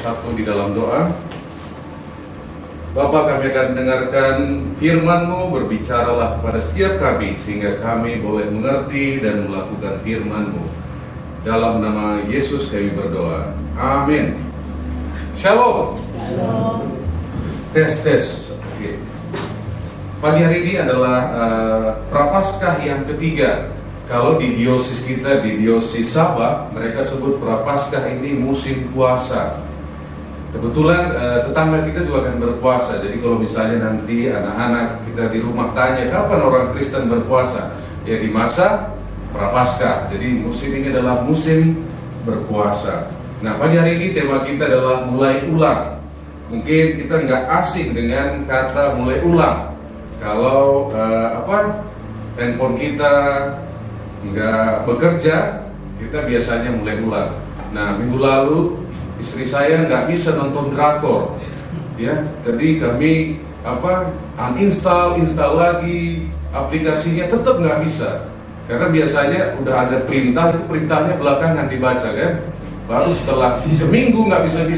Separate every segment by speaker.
Speaker 1: bersatu di dalam doa. Bapa, kami akan mendengarkan firman-Mu, berbicaralah kepada setiap kami sehingga kami boleh mengerti dan melakukan firman-Mu. Dalam nama Yesus kami berdoa. Amin. Shalom.
Speaker 2: Shalom.
Speaker 1: Tes. Oke. Pagi hari ini adalah Prapaskah yang ketiga. Kalau di diosis kita, di diosis Sabah, mereka sebut Prapaskah ini musim puasa. Kebetulan tetangga kita juga akan berpuasa. Jadi kalau misalnya nanti anak-anak kita di rumah tanya kapan orang Kristen berpuasa, ya di masa Prapaskah. Jadi musim ini adalah musim berpuasa. Nah, pagi hari ini tema kita adalah mulai ulang. Mungkin kita nggak asing dengan kata mulai ulang. Kalau handphone kita nggak bekerja, kita biasanya mulai ulang. Nah, minggu lalu istri saya nggak bisa nonton drakor, ya. Jadi kami uninstall lagi aplikasinya, tetap nggak bisa. Karena biasanya udah ada perintah, itu perintahnya belakangan dibaca kan. Baru setelah seminggu nggak bisa,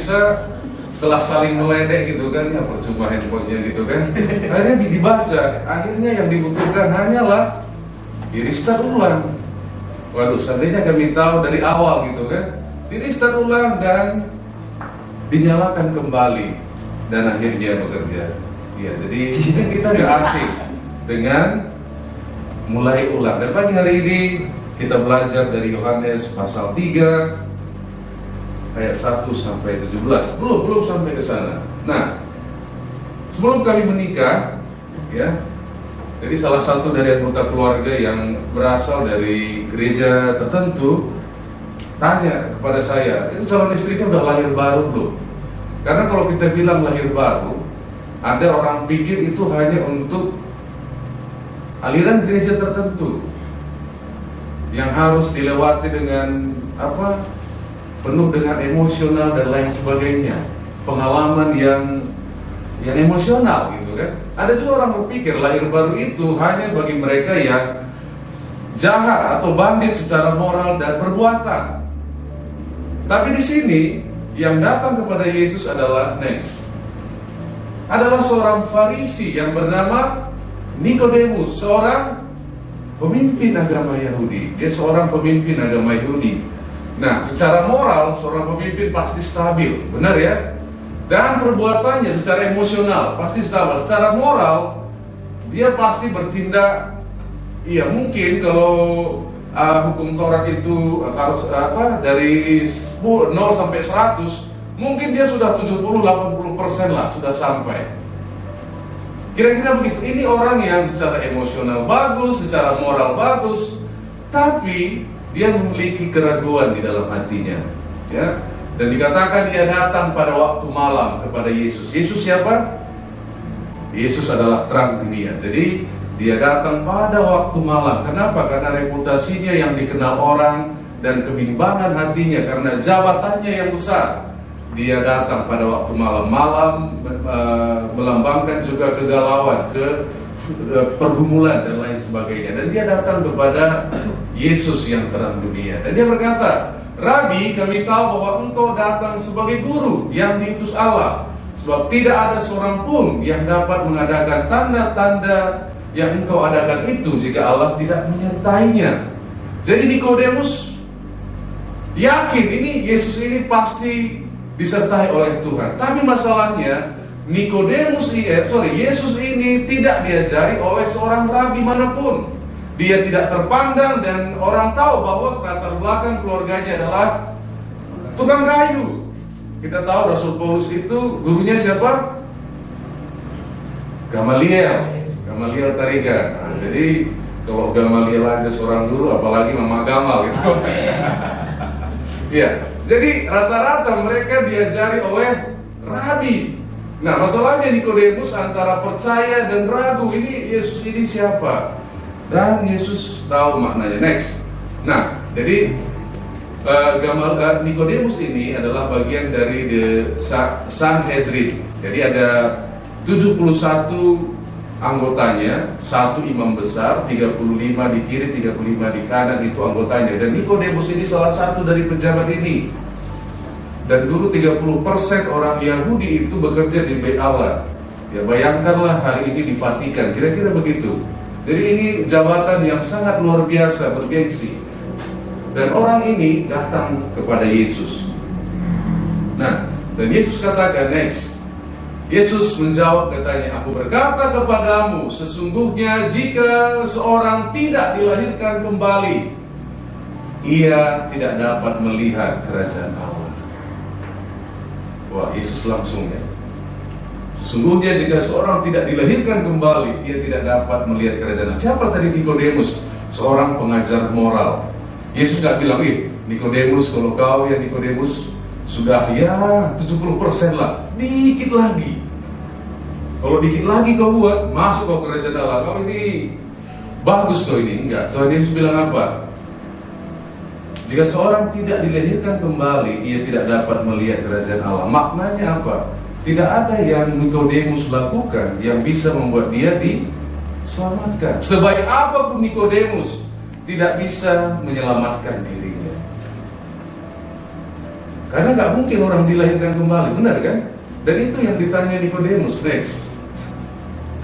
Speaker 1: setelah saling meledek gitu kan, ya percuma handphonenya gitu kan. Akhirnya dibaca, akhirnya yang dibutuhkan hanyalah di-restart ulang. Waduh, seandainya kami tahu dari awal gitu kan, di-restart ulang dan dinyalakan kembali dan akhirnya bekerja. Ya, jadi kita nggak asing dengan mulai ulang. Dan pagi hari ini kita belajar dari Yohanes pasal 3 ayat 1 sampai 17. Belum sampai ke sana. Nah, sebelum kami menikah, ya. Jadi salah satu dari anggota keluarga yang berasal dari gereja tertentu tanya kepada saya, itu calon istrinya udah lahir baru belum? Karena kalau kita bilang lahir baru, ada orang pikir itu hanya untuk aliran gereja tertentu yang harus dilewati dengan penuh dengan emosional dan lain sebagainya, pengalaman yang emosional gitu kan. Ada juga orang berpikir lahir baru itu hanya bagi mereka yang jahat atau bandit secara moral dan perbuatan. Tapi di sini yang datang kepada Yesus adalah seorang Farisi yang bernama Nikodemus, seorang pemimpin agama Yahudi. Dia seorang pemimpin agama Yahudi. Nah, secara moral seorang pemimpin pasti stabil, benar ya? Dan perbuatannya secara emosional pasti stabil. Secara moral dia pasti bertindak. Iya, mungkin kalau hukum Taurat itu harus dari 0 sampai 100, mungkin dia sudah 70-80% lah sudah sampai. Kira-kira begitu. Ini orang yang secara emosional bagus, secara moral bagus, tapi dia memiliki keraguan di dalam hatinya, ya. Dan dikatakan dia datang pada waktu malam kepada Yesus. Yesus siapa? Yesus adalah terang dunia. Jadi dia datang pada waktu malam. Kenapa? Karena reputasinya yang dikenal orang dan kebimbangan hatinya karena jabatannya yang besar. Dia datang pada waktu malam-malam, melambangkan juga kegalauan, pergumulan dan lain sebagainya. Dan dia datang kepada Yesus yang terang dunia. Dan dia berkata, Rabi, kami tahu bahwa engkau datang sebagai guru yang diutus Allah. Sebab tidak ada seorang pun yang dapat mengadakan tanda-tanda yang engkau adakan itu jika Allah tidak menyertainya. Jadi Nikodemus yakin Yesus ini pasti disertai oleh Tuhan. Tapi masalahnya Yesus ini tidak diajari oleh seorang rabi manapun. Dia tidak terpandang dan orang tahu bahwa latar belakang keluarganya adalah tukang kayu. Kita tahu Rasul Paulus itu gurunya siapa? Gamaliel Tarigan. Nah, jadi kalau Gamaliel aja seorang guru, apalagi Mama Gamal gitu. Ya, jadi rata-rata mereka diajari oleh rabi. Nah, masalahnya Nikodemus antara percaya dan ragu. Ini Yesus ini siapa? Dan Yesus tahu maknanya. Nah, jadi Nikodemus ini adalah bagian dari Sanhedrin. Jadi ada 71 anggotanya, satu imam besar, 35 di kiri, 35 di kanan, itu anggotanya. Dan Nikodemus ini salah satu dari pejabat ini. Dan dulu 30% orang Yahudi itu bekerja di bait Allah. Ya bayangkanlah hari ini di Vatikan, kira-kira begitu. Jadi ini jabatan yang sangat luar biasa, bergengsi. Dan orang ini datang kepada Yesus. Nah, dan Yesus katakan next. Yesus menjawab katanya, aku berkata kepadamu, sesungguhnya jika seorang tidak dilahirkan kembali, ia tidak dapat melihat kerajaan Allah. Wah, Yesus langsung ya. Sesungguhnya jika seorang tidak dilahirkan kembali, ia tidak dapat melihat kerajaan Allah. Siapa tadi Nikodemus? Seorang pengajar moral. Yesus gak bilang, Nikodemus, kalau kau ya Nikodemus sudah ya 70% lah, dikit lagi. Kalau dikit lagi kau buat, masuk kau kerajaan Allah. Kau ini bagus kau ini. Enggak, Tuhan Yesus bilang apa? Jika seorang tidak dilahirkan kembali, ia tidak dapat melihat kerajaan Allah. Maknanya apa? Tidak ada yang Nikodemus lakukan yang bisa membuat dia diselamatkan. Sebaik apapun Nikodemus, tidak bisa menyelamatkan dirinya. Karena nggak mungkin orang dilahirkan kembali, benar kan? Dan itu yang ditanya Nikodemus next.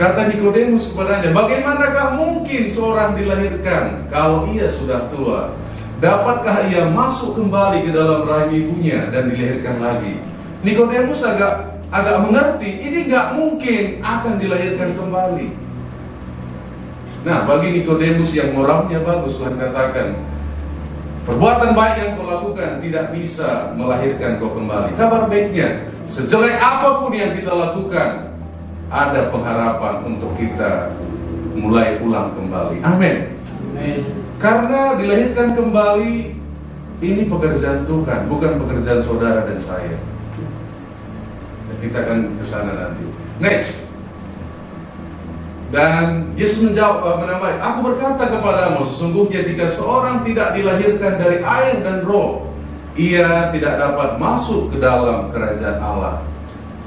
Speaker 1: Kata Nikodemus kepadanya, bagaimanakah mungkin seorang dilahirkan kalau ia sudah tua? Dapatkah ia masuk kembali ke dalam rahim ibunya dan dilahirkan lagi? Nikodemus agak mengerti, ini nggak mungkin akan dilahirkan kembali. Nah, bagi Nikodemus yang moralnya bagus, Tuhan katakan, perbuatan baik yang kau lakukan tidak bisa melahirkan kau kembali. Kabar baiknya, sejelek apapun yang kita lakukan, ada pengharapan untuk kita mulai ulang kembali. Amin. Karena dilahirkan kembali, ini pekerjaan Tuhan, bukan pekerjaan saudara dan saya. Kita akan ke sana nanti. Next. Dan Yesus menjawab, aku berkata kepadamu, sesungguhnya jika seorang tidak dilahirkan dari air dan roh, ia tidak dapat masuk ke dalam kerajaan Allah.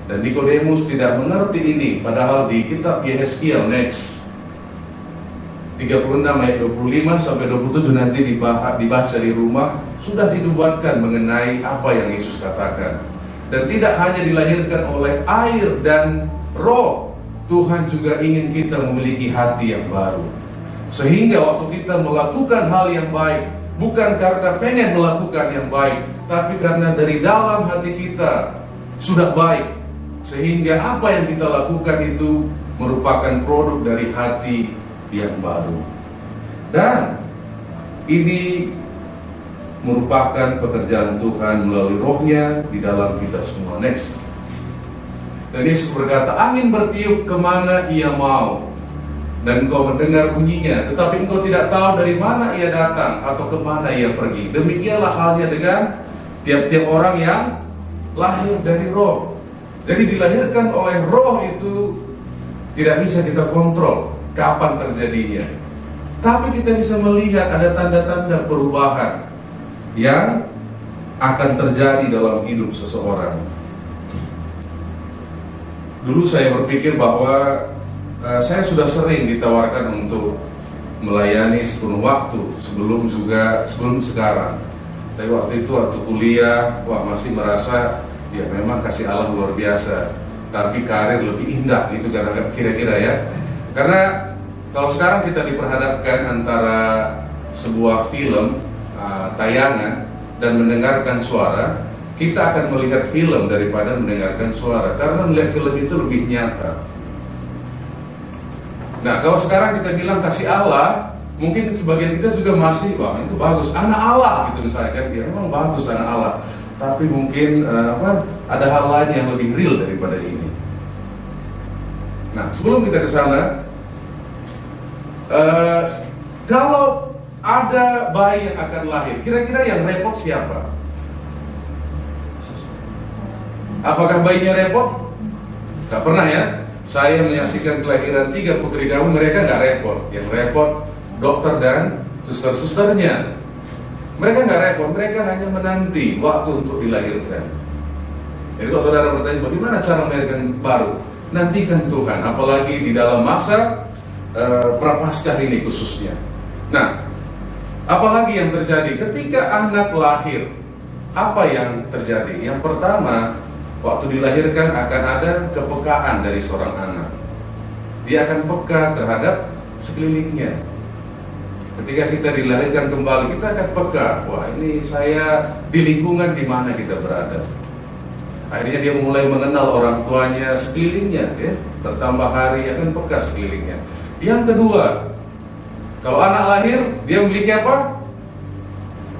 Speaker 1: Dan Nikodemus tidak mengerti ini, padahal di kitab Yeskiel next 36 ayat 25 sampai 27 nanti dibaca di rumah, sudah dinubuatkan mengenai apa yang Yesus katakan. Dan tidak hanya dilahirkan oleh air dan roh, Tuhan juga ingin kita memiliki hati yang baru. Sehingga waktu kita melakukan hal yang baik, bukan karena pengen melakukan yang baik, tapi karena dari dalam hati kita sudah baik. Sehingga apa yang kita lakukan itu merupakan produk dari hati yang baru. Dan ini merupakan pekerjaan Tuhan melalui rohnya di dalam kita semua. Next. Dan Yesus berkata, angin bertiup kemana ia mau, dan engkau mendengar bunyinya, tetapi engkau tidak tahu dari mana ia datang atau kemana ia pergi. Demikianlah halnya dengan tiap-tiap orang yang lahir dari roh. Jadi dilahirkan oleh roh itu tidak bisa kita kontrol kapan terjadinya. Tapi kita bisa melihat ada tanda-tanda perubahan yang akan terjadi dalam hidup seseorang. Dulu saya berpikir bahwa saya sudah sering ditawarkan untuk melayani sepenuh waktu sebelum sekarang. Tapi waktu itu waktu kuliah, masih merasa ya memang kasih Allah luar biasa, tapi karir lebih indah gitu kira-kira ya. Karena kalau sekarang kita diperhadapkan antara sebuah film tayangan dan mendengarkan suara, kita akan melihat film daripada mendengarkan suara, karena melihat film itu lebih nyata. Nah, kalau sekarang kita bilang kasih Allah, mungkin sebagian kita juga masih, itu bagus, anak Allah gitu misalnya kan, ya memang bagus anak Allah, tapi mungkin ada hal lain yang lebih real daripada ini. Nah, sebelum kita ke sana, kalau ada bayi yang akan lahir, kira-kira yang repot siapa? Apakah bayinya repot? Gak pernah ya. Saya menyaksikan kelahiran 3 putri kami, mereka gak repot. Yang repot dokter dan suster-susternya. Mereka gak repot, mereka hanya menanti waktu untuk dilahirkan. Jadi kalau saudara bertanya bagaimana cara melahirkan baru, nantikan Tuhan, apalagi di dalam masa prapaskah ini khususnya. Nah, apalagi yang terjadi ketika anak lahir, apa yang terjadi? Yang pertama, waktu dilahirkan akan ada kepekaan dari seorang anak. Dia akan peka terhadap sekelilingnya. Ketika kita dilahirkan kembali, kita akan peka. Wah, ini saya di lingkungan di mana kita berada. Akhirnya dia mulai mengenal orang tuanya, sekelilingnya, ya. Bertambah hari akan peka sekelilingnya. Yang kedua, kalau anak lahir, dia memiliki apa?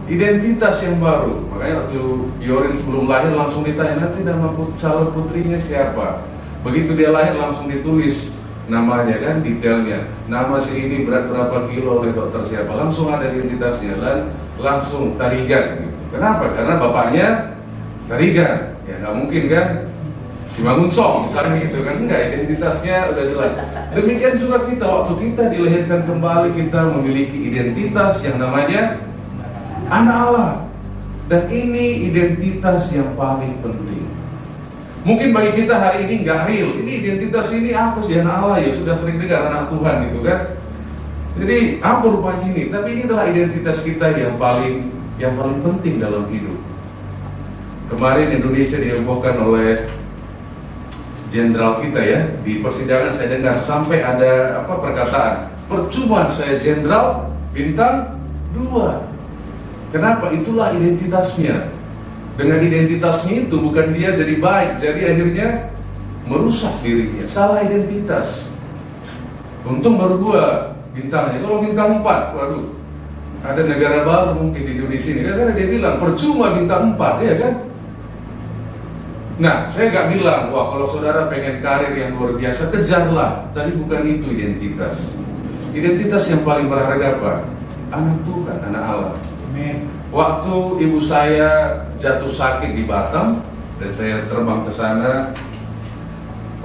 Speaker 1: Identitas yang baru. Makanya waktu Yorin sebelum lahir langsung ditanya, nanti nama calon putrinya siapa? Begitu dia lahir langsung ditulis namanya, kan, detailnya. Nama si ini berat berapa kilo oleh dokter siapa? Langsung ada identitasnya, dan langsung tarigan gitu. Kenapa? Karena bapaknya tarigan. Ya nggak mungkin kan si Mangunsong misalnya gitu kan, enggak, identitasnya udah jelas. Demikian juga kita, waktu kita dilahirkan kembali, kita memiliki identitas yang namanya anak Allah. Dan ini identitas yang paling penting. Mungkin bagi kita hari ini nggak real, ini identitas ini apa sih? Anak Allah, ya sudah sering dengar anak Tuhan gitu kan. Jadi apa rupanya ini? Tapi ini adalah identitas kita yang paling penting dalam hidup. Kemarin Indonesia dihebohkan oleh jenderal kita, ya. Di persidangan saya dengar sampai ada perkataan, percuma saya jenderal bintang 2. Kenapa? Itulah identitasnya. Dengan identitasnya itu bukan dia jadi baik, jadi akhirnya merusak dirinya, salah identitas. Untung baru 2 bintangnya. Kalau bintang 4, waduh, ada negara baru mungkin di Indonesia ini, karena dia bilang percuma bintang 4, ya kan? Nah, saya nggak bilang, wah kalau saudara pengen karir yang luar biasa, kejarlah. Tapi bukan itu identitas. Identitas yang paling berharga apa? Anak Tuhan, anak Allah. Amin. Waktu ibu saya jatuh sakit di Batam, dan saya terbang ke sana,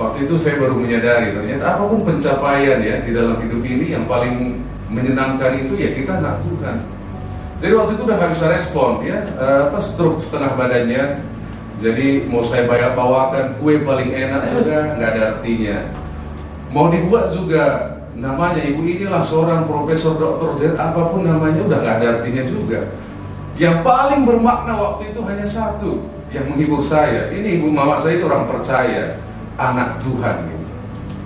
Speaker 1: waktu itu saya baru menyadari, ternyata apapun pencapaian ya di dalam hidup ini, yang paling menyenangkan itu ya kita anak Tuhan. Jadi waktu itu udah nggak bisa respon, ya, stroke setengah badannya. Jadi mau saya bawakan kue paling enak juga nggak ada artinya. Mau dibuat juga namanya ibu inilah seorang profesor doktor, apapun namanya udah nggak ada artinya juga. Yang paling bermakna waktu itu hanya satu yang menghibur saya. Ini ibu mama saya itu orang percaya, anak Tuhan gitu.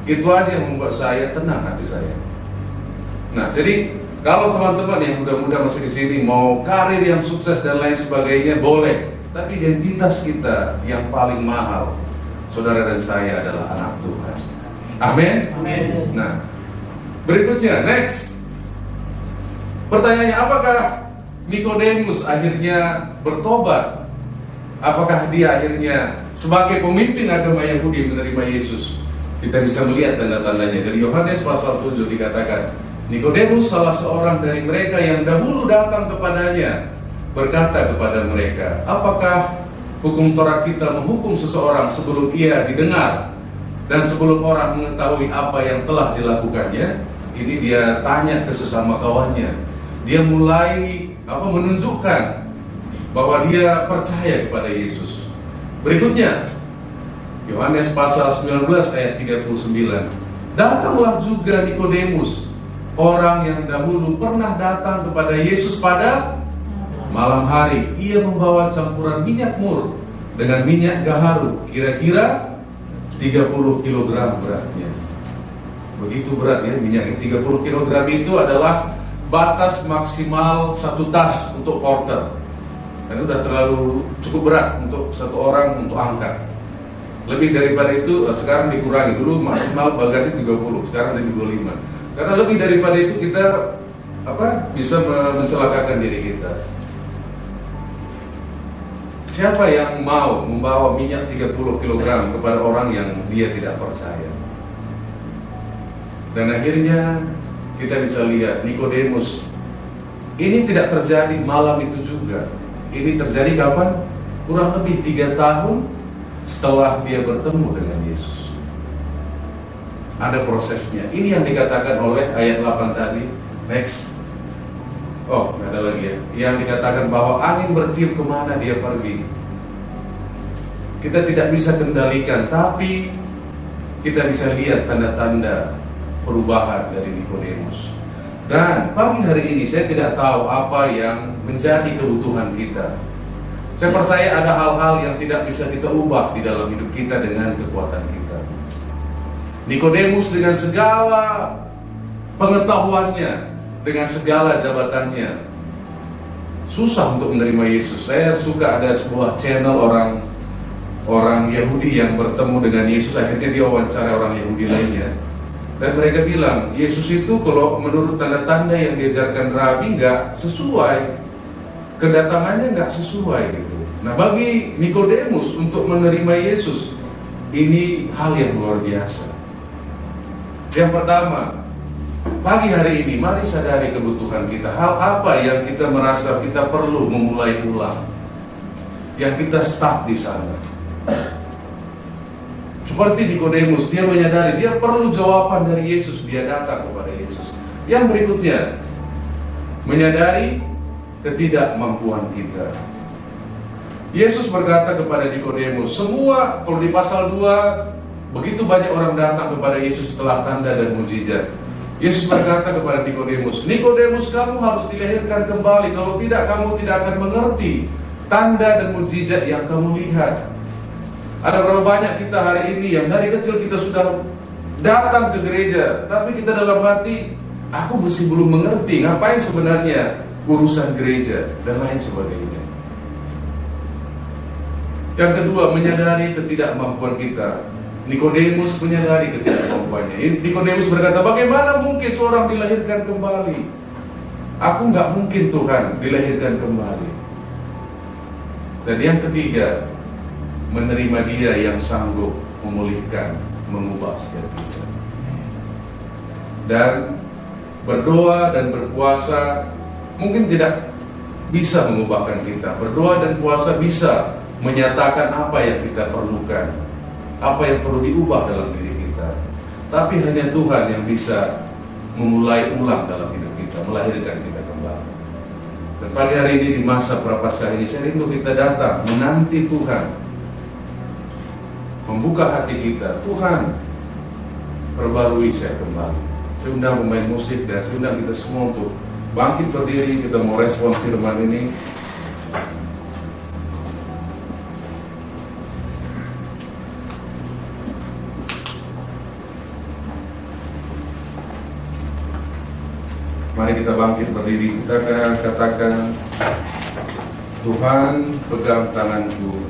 Speaker 1: Itu aja yang membuat saya tenang hati saya. Nah, jadi kalau teman-teman yang muda-muda masih di sini mau karir yang sukses dan lain sebagainya, boleh. Tapi identitas kita yang paling mahal, saudara dan saya, adalah anak Tuhan. Amin. Amin. Nah, berikutnya, next. Pertanyaannya, apakah Nikodemus akhirnya bertobat? Apakah dia akhirnya sebagai pemimpin agama Yahudi menerima Yesus? Kita bisa melihat tanda-tandanya. Dari Yohanes pasal 7 dikatakan, Nikodemus salah seorang dari mereka yang dahulu datang kepadanya, berkata kepada mereka, apakah hukum Taurat kita menghukum seseorang sebelum ia didengar dan sebelum orang mengetahui apa yang telah dilakukannya? Ini dia tanya ke sesama kawannya. Dia mulai menunjukkan bahwa dia percaya kepada Yesus. Berikutnya, Yohanes pasal 19 ayat 39. Datanglah juga Nikodemus, orang yang dahulu pernah datang kepada Yesus pada malam hari. Ia membawa campuran minyak mur dengan minyak gaharu, kira-kira 30 kg beratnya. Begitu berat ya minyak. 30 kg itu adalah batas maksimal 1 tas untuk porter. Dan udah terlalu cukup berat untuk satu orang untuk angkat. Lebih daripada itu sekarang dikurangi. Dulu maksimal bagasi 30, sekarang jadi 25. Karena lebih daripada itu kita bisa mencelakakan diri kita. Siapa yang mau membawa minyak 30 kg kepada orang yang dia tidak percaya? Dan akhirnya kita bisa lihat Nikodemus. Ini tidak terjadi malam itu juga. Ini terjadi kapan? Kurang lebih 3 tahun setelah dia bertemu dengan Yesus. Ada prosesnya. Ini yang dikatakan oleh ayat 8 tadi. Next. Oh, nggak ada lagi ya. Yang dikatakan bahwa angin bertiup kemana dia pergi. Kita tidak bisa kendalikan, tapi kita bisa lihat tanda-tanda perubahan dari Nikodemus. Dan pagi hari ini saya tidak tahu apa yang menjadi kebutuhan kita. Saya percaya ada hal-hal yang tidak bisa kita ubah di dalam hidup kita dengan kekuatan kita. Nikodemus dengan segala pengetahuannya, dengan segala jabatannya, susah untuk menerima Yesus. Saya suka ada sebuah channel orang Yahudi yang bertemu dengan Yesus. Akhirnya dia wawancara orang Yahudi lainnya, dan mereka bilang Yesus itu kalau menurut tanda-tanda yang diajarkan Rabi nggak sesuai, kedatangannya nggak sesuai gitu. Nah, bagi Nikodemus untuk menerima Yesus ini hal yang luar biasa. Yang pertama, pagi hari ini mari sadari kebutuhan kita. Hal apa yang kita merasa kita perlu memulai ulang, yang kita stuck di sana. Seperti Nikodemus, dia menyadari dia perlu jawaban dari Yesus. Dia datang kepada Yesus. Yang berikutnya, menyadari ketidakmampuan kita. Yesus berkata kepada Nikodemus, semua, kalau di pasal 2, begitu banyak orang datang kepada Yesus setelah tanda dan mujizat. Yesus berkata kepada Nikodemus, Nikodemus, kamu harus dilahirkan kembali. Kalau tidak, kamu tidak akan mengerti tanda dan mujizat yang kamu lihat. Ada berapa banyak kita hari ini yang dari kecil kita sudah datang ke gereja, tapi kita dalam hati, aku masih belum mengerti ngapain sebenarnya urusan gereja dan lain sebagainya. Yang kedua, menyadari ketidakmampuan kita. Nikodemus menyadari ketidakmampuannya. Nikodemus berkata, bagaimana mungkin seorang dilahirkan kembali? Aku nggak mungkin Tuhan dilahirkan kembali. Dan yang ketiga, menerima Dia yang sanggup memulihkan, mengubah setiap kita. Dan berdoa dan berpuasa mungkin tidak bisa mengubahkan kita. Berdoa dan puasa bisa menyatakan apa yang kita perlukan, apa yang perlu diubah dalam diri kita. Tapi hanya Tuhan yang bisa memulai ulang dalam hidup kita, melahirkan kita kembali. Dan pagi hari ini di masa Prapaskah ini, saya rindu kita datang menanti Tuhan, membuka hati kita. Tuhan, perbarui saya kembali. Saya undang pemain musik dan saya undang kita semua untuk bangkit berdiri. Kita mau respon firman ini. Mari kita bangkit berdiri, kita akan katakan, Tuhan pegang tanganku.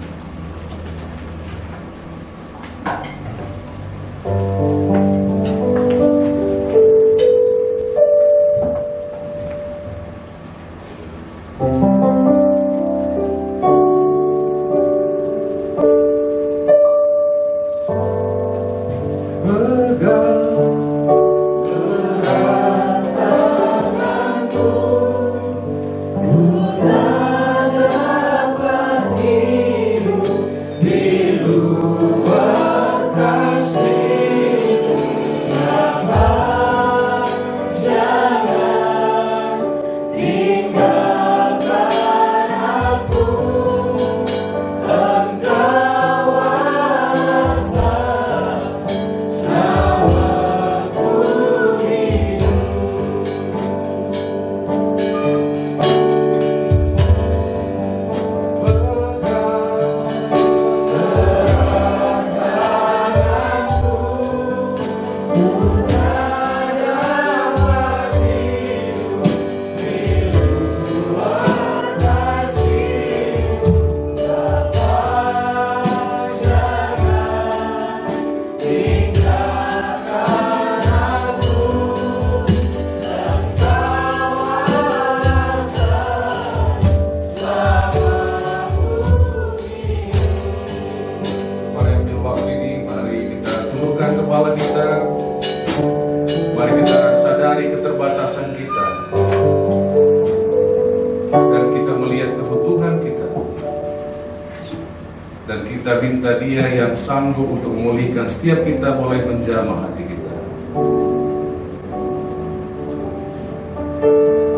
Speaker 1: Kita minta Dia yang sanggup untuk memulihkan setiap kita boleh menjamah hati kita.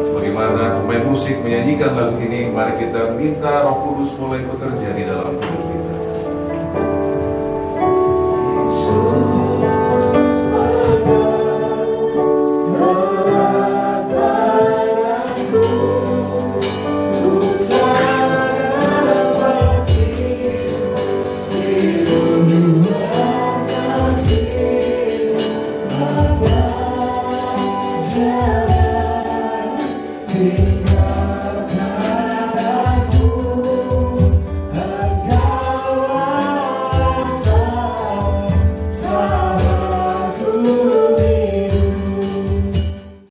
Speaker 1: Sebagaimana pemain musik menyanyikan lagu ini, mari kita minta Roh Kudus boleh bekerja di dalam hidup kita.
Speaker 2: jalan